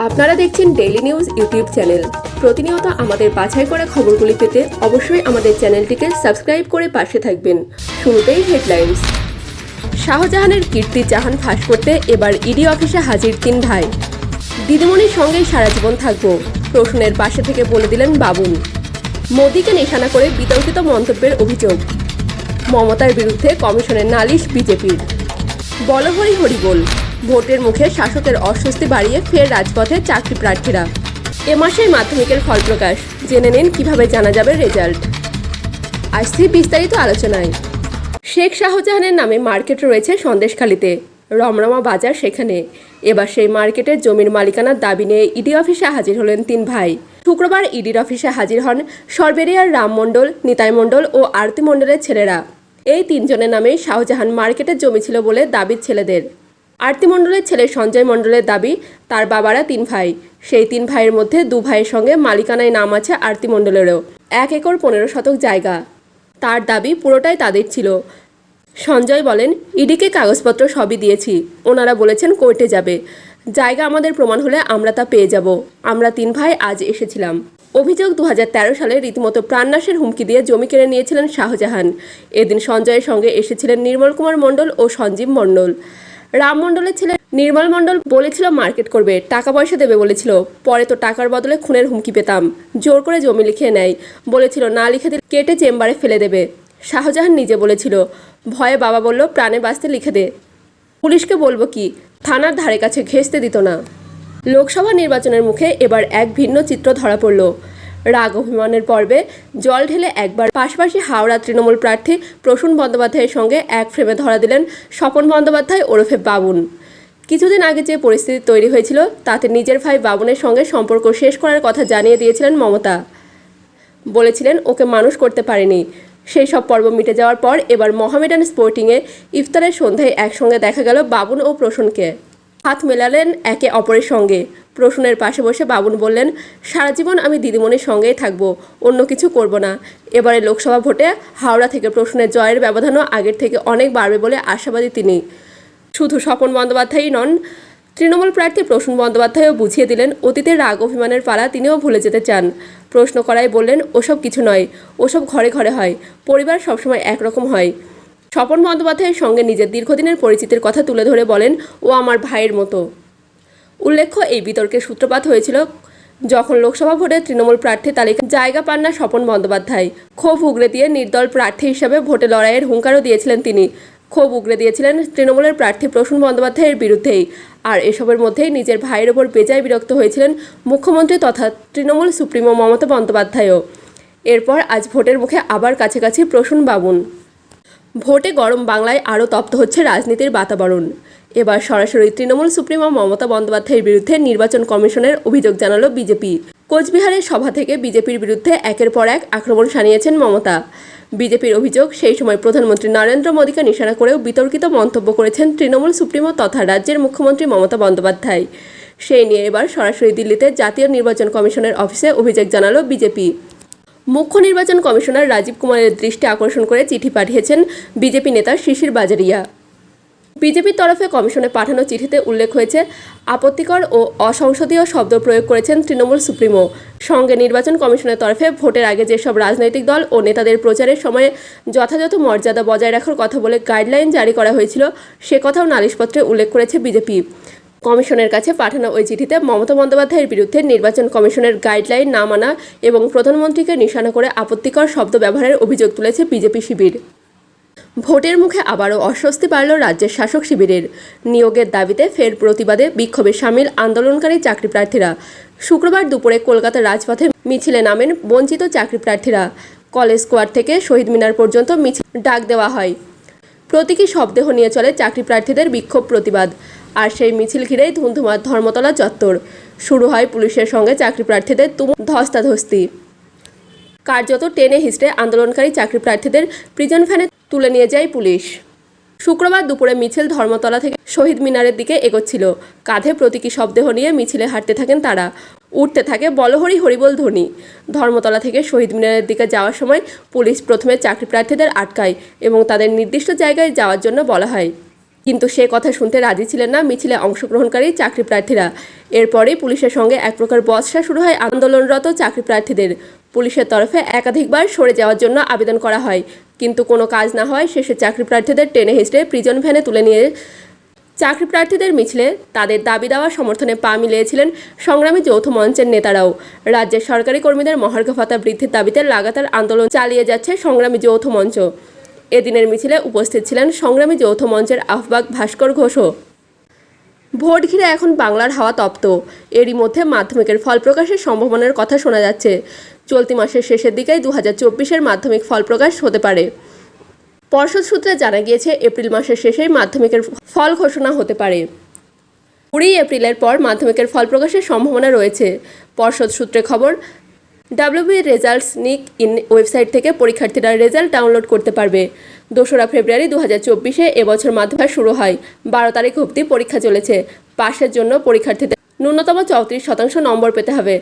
আপনারা দেখছেন daily news YouTube channel. প্রতিনিয়ত আমাদের বাছাই করা খবরগুলি পেতে অবশ্যই আমাদের চ্যানেলটিকে সাবস্ক্রাইব করে পাশে থাকবেন। শুরুতেই হেডলাইন্স। শাহজাহানের কীর্তি জাহান ফাঁস করতে এবার ইডি অফিসে হাজির 3 ভাই। দিদিমণির সঙ্গেই সারা জীবন থাকব, প্রশ্নের পাশে থেকে বলে দিলেন বাবুন। মোদিকে নিশানা করে বিতর্কিত মন্তব্যের অভিযোগ। মমতার বিরুদ্ধে কমিশনের নালিশ বিজেপির। বল হরি হরি বল, ভোটের মুখে শাসকের অস্বস্তি বাড়িয়ে ফের রাজপথে চাকরি প্রার্থীরা। এ মাসেই মাধ্যমিকের ফল প্রকাশ, জেনে নিন কিভাবে জানা যাবে রেজাল্ট। আসছি বিস্তারিত আলোচনায়। শেখ শাহজাহানের নামে মার্কেট রয়েছে সন্দেশখালীতে, রমরমা বাজার সেখানে। এবার সেই মার্কেটের জমির মালিকানার দাবি নিয়ে ইডি অফিসে হাজির হলেন 3 ভাই। শুক্রবার ইডির অফিসে হাজির হন সরবেরিয়ার রাম মণ্ডল, নিতাই মণ্ডল ও আরতি মণ্ডলের ছেলেরা। এই 3 জনের নামেই শাহজাহান মার্কেটের জমি ছিল বলে দাবি ছেলেদের। আরতি মণ্ডলের ছেলে সঞ্জয় মণ্ডলের দাবি তার বাবারা 3 ভাই। সেই 3 ভাইয়ের মধ্যে 2 ভাইয়ের সঙ্গে মালিকানায় নাম আছে আরতি মণ্ডলেরও। 1 একর 15 শতক জায়গা। তার দাবি পুরোটাই তাদের ছিল। সঞ্জয় বলেন, ইডিকে কাগজপত্র সবই দিয়েছি, ওনারা বলেছেন কোর্টে যাবে। জায়গা আমাদের প্রমাণ হলে আমরা তা পেয়ে যাব। আমরা 3 ভাই আজ এসেছিলাম। অভিযোগ 2013 সালে রীতিমতো প্রাণনাশের হুমকি দিয়ে জমি কেড়ে নিয়েছিলেন শাহজাহান। এদিন সঞ্জয়ের সঙ্গে এসেছিলেন নির্মল কুমার মণ্ডল ও সঞ্জীব মণ্ডল। রাম মণ্ডলের ছেলে নির্মল মণ্ডল বলেছিল মার্কেট করবে, টাকা পয়সা দেবে বলেছিল। পরে তো টাকার বদলে খুনের হুমকি পেতাম। জোর করে জমি লিখিয়ে নেয়, বলেছিল না লিখে দিলে কেটে চেম্বারে ফেলে দেবে। শাহজাহান নিজে বলেছিল, ভয়ে বাবা বলল প্রাণে বাঁচতে লিখে দে। পুলিশকে বলবো কি, থানার ধারে কাছে ঘেঁষতে দিত না। লোকসভা নির্বাচনের মুখে এবার এক ভিন্ন চিত্র ধরা পড়ল। রাগ অভিমানের পর্বে জল ঢেলে একবার পাশাপাশি হাওড়া তৃণমূল প্রার্থী প্রসূন বন্দ্যোপাধ্যায়ের সঙ্গে এক ফ্রেমে ধরা দিলেন স্বপন বন্দ্যোপাধ্যায় ওরফে বাবুন। কিছুদিন আগে যে পরিস্থিতি তৈরি হয়েছিল তাতে নিজের ভাই বাবুনের সঙ্গে সম্পর্ক শেষ করার কথা জানিয়ে দিয়েছিলেন মমতা। বলেছিলেন ওকে মানুষ করতে পারেনি। সেই সব পর্ব মিটে যাওয়ার পর এবার মোহামেডান স্পোর্টিংয়ে ইফতারের সন্ধ্যায় একসঙ্গে দেখা গেল বাবুন ও প্রসূনকে। হাত মেলালেন একে অপরের সঙ্গে। প্রসূনের পাশে বসে বাবুন বললেন, সারা জীবন আমি দিদিমণির সঙ্গেই থাকবো, অন্য কিছু করব না। এবারে লোকসভা ভোটে হাওড়া থেকে প্রসূনের জয়ের ব্যবধানও আগের থেকে অনেক বাড়বে বলে আশাবাদী তিনি। শুধু স্বপন বন্দ্যোপাধ্যায়ই নন, তৃণমূল প্রার্থী প্রসূন বন্দ্যোপাধ্যায়ও বুঝিয়ে দিলেন অতীতের রাগ অভিমানের পালা তিনিও ভুলে যেতে চান। প্রশ্ন করায় বললেন, ওসব কিছু নয়, ওসব ঘরে ঘরে হয়, পরিবার সবসময় একরকম হয়। স্বপন বন্দ্যোপাধ্যায়ের সঙ্গে নিজের দীর্ঘদিনের পরিচিতির কথা তুলে ধরে বলেন, ও আমার ভাইয়ের মতো। উল্লেখ্য, এই বিতর্কের সূত্রপাত হয়েছিল যখন লোকসভা ভোটে তৃণমূল প্রার্থী তালিকায় জায়গা পান না স্বপন বন্দ্যোপাধ্যায়। ক্ষোভ উগরে দিয়ে নির্দল প্রার্থী হিসাবে ভোটে লড়াইয়ের হুঙ্কারও দিয়েছিলেন তিনি। ক্ষোভ উগরে দিয়েছিলেন তৃণমূলের প্রার্থী প্রসূন বন্দ্যোপাধ্যায়ের বিরুদ্ধেই। আর এসবের মধ্যেই নিজের ভাইয়ের ওপর বেজায় বিরক্ত হয়েছিলেন মুখ্যমন্ত্রী তথা তৃণমূল সুপ্রিমো মমতা বন্দ্যোপাধ্যায়ও। এরপর আজ ভোটের মুখে আবার কাছাকাছি প্রসূন বাবুন। ভোটে গরম বাংলায় আরও তপ্ত হচ্ছে রাজনীতির বাতাবরণ। এবার সরাসরি তৃণমূল সুপ্রিমো মমতা বন্দ্যোপাধ্যায়ের বিরুদ্ধে নির্বাচন কমিশনের অভিযোগ জানালো বিজেপি। কোচবিহারের সভা থেকে বিজেপির বিরুদ্ধে একের পর এক আক্রমণ শানিয়েছেন মমতা। বিজেপির অভিযোগ, সেই সময় প্রধানমন্ত্রী নরেন্দ্র মোদীকে নিশানা করেও বিতর্কিত মন্তব্য করেছেন তৃণমূল সুপ্রিমো তথা রাজ্যের মুখ্যমন্ত্রী মমতা বন্দ্যোপাধ্যায়। সেই নিয়ে এবার সরাসরি দিল্লিতে জাতীয় নির্বাচন কমিশনের অফিসে অভিযোগ জানালো বিজেপি। মুখ্য নির্বাচন কমিশনার রাজীব কুমারের দৃষ্টি আকর্ষণ করে চিঠি পাঠিয়েছেন বিজেপি নেতা শিশির বাজারিয়া। বিজেপির তরফে কমিশনে পাঠানো চিঠিতে উল্লেখ হয়েছে, আপত্তিকর ও অসংসদীয় শব্দ প্রয়োগ করেছেন তৃণমূল সুপ্রিমো। সঙ্গে নির্বাচন কমিশনের তরফে ভোটের আগে যেসব রাজনৈতিক দল ও নেতাদের প্রচারের সময়ে যথাযথ মর্যাদা বজায় রাখার কথা বলে গাইডলাইন জারি করা হয়েছিল সে কথাও নালিশপত্রে উল্লেখ করেছে বিজেপি। কমিশনের কাছে পাঠানো ওই চিঠিতে মমতা বন্দ্যোপাধ্যায়ের বিরুদ্ধে নির্বাচন কমিশনের গাইডলাইন না মানা এবং প্রধানমন্ত্রীকে নিশানা করে আপত্তিকর শব্দ ব্যবহারের অভিযোগ তুলেছে বিজেপি শিবির। ভোটের মুখে আবারও অস্বস্তি বাড়ল রাজ্যের শাসক শিবিরের। নিয়োগের দাবিতে ফের প্রতিবাদে বিক্ষোভে সামিল আন্দোলনকারী চাকরি প্রার্থীরা। শুক্রবার দুপুরে কলকাতার রাজপথে মিছিলে নামেন বঞ্চিত চাকরি প্রার্থীরা। কলেজ স্কোয়ার থেকে শহীদ মিনার পর্যন্ত মিছিল ডাক দেওয়া হয়। প্রতীকী শবদেহ নিয়ে চলে চাকরি প্রার্থীদের বিক্ষোভ প্রতিবাদ। আর সেই মিছিল ঘিরেই ধুন্ধুমার ধর্মতলা চত্বর। শুরু হয় পুলিশের সঙ্গে চাকরি প্রার্থীদের তুমুল ধস্তাধস্তি। কার্যত টেনে হিঁচড়ে আন্দোলনকারী চাকরি প্রার্থীদের প্রিজন ভ্যানে তুলে নিয়ে যায় পুলিশ। শুক্রবার দুপুরে মিছিল ধর্মতলা থেকে শহীদ মিনারের দিকে এগোচ্ছিল। কাঁধে প্রতীকী শবদেহ নিয়ে মিছিলে হাঁটতে থাকেন তারা। উঠতে থাকে বলহরি হরিবোল ধ্বনি। ধর্মতলা থেকে শহীদ মিনারের দিকে যাওয়ার সময় পুলিশ প্রথমে চাকরি প্রার্থীদের আটকায় এবং তাদের নির্দিষ্ট জায়গায় যাওয়ার জন্য বলা হয়। কিন্তু সে কথা শুনতে রাজি ছিলেন না মিছিলে অংশগ্রহণকারী চাকরি প্রার্থীরা। এরপরেই পুলিশের সঙ্গে এক প্রকার বচসা শুরু হয় আন্দোলনরত চাকরি প্রার্থীদের। পুলিশের তরফে একাধিকবার সরে যাওয়ার জন্য আবেদন করা হয়, কিন্তু কোনো কাজ না হয় শেষে চাকরি প্রার্থীদের টেনে হিঁচড়ে প্রিজন ভ্যানে তুলে নিয়ে চাকরি প্রার্থীদের মিছিলে তাদের দাবি দেওয়া সমর্থনে পা মিলিয়েছিলেন সংগ্রামী যৌথ মঞ্চের নেতারাও। রাজ্যের সরকারি কর্মীদের মহার্ঘ ভাতা বৃদ্ধির দাবিতে লাগাতার আন্দোলন চালিয়ে যাচ্ছে সংগ্রামী যৌথ মঞ্চ। এদিনের মিছিলে উপস্থিত ছিলেন সংগ্রামী যৌথ মঞ্চের আহ্বায়ক ভাস্কর ঘোষও। ভোট ঘিরে এখন বাংলার হাওয়া তপ্ত। এরই মধ্যে মাধ্যমিকের ফল প্রকাশের সম্ভাবনার কথা শোনা যাচ্ছে। চলতি মাসের শেষের দিকেই 2024-এর মাধ্যমিক ফল প্রকাশ হতে পারে। পর্ষদ সূত্রে জানা গিয়েছে এপ্রিল মাসের শেষেই মাধ্যমিকের ফল ঘোষণা হতে পারে। 20 এপ্রিলের পর মাধ্যমিকের ফল প্রকাশের সম্ভাবনা রয়েছে। পর্ষদ সূত্রে খবর, ডাব্লিউবি রেজাল্টস নিক ইন ওয়েবসাইট থেকে পরীক্ষার্থীরা রেজাল্ট ডাউনলোড করতে পারবে। 2রা ফেব্রুয়ারি 2024-এ এবছর মাধ্যমিক শুরু হয়। 12 তারিখ অবধি পরীক্ষা চলেছে। পাশের জন্য পরীক্ষার্থীদের ন্যূনতম 34% নম্বর পেতে হবে।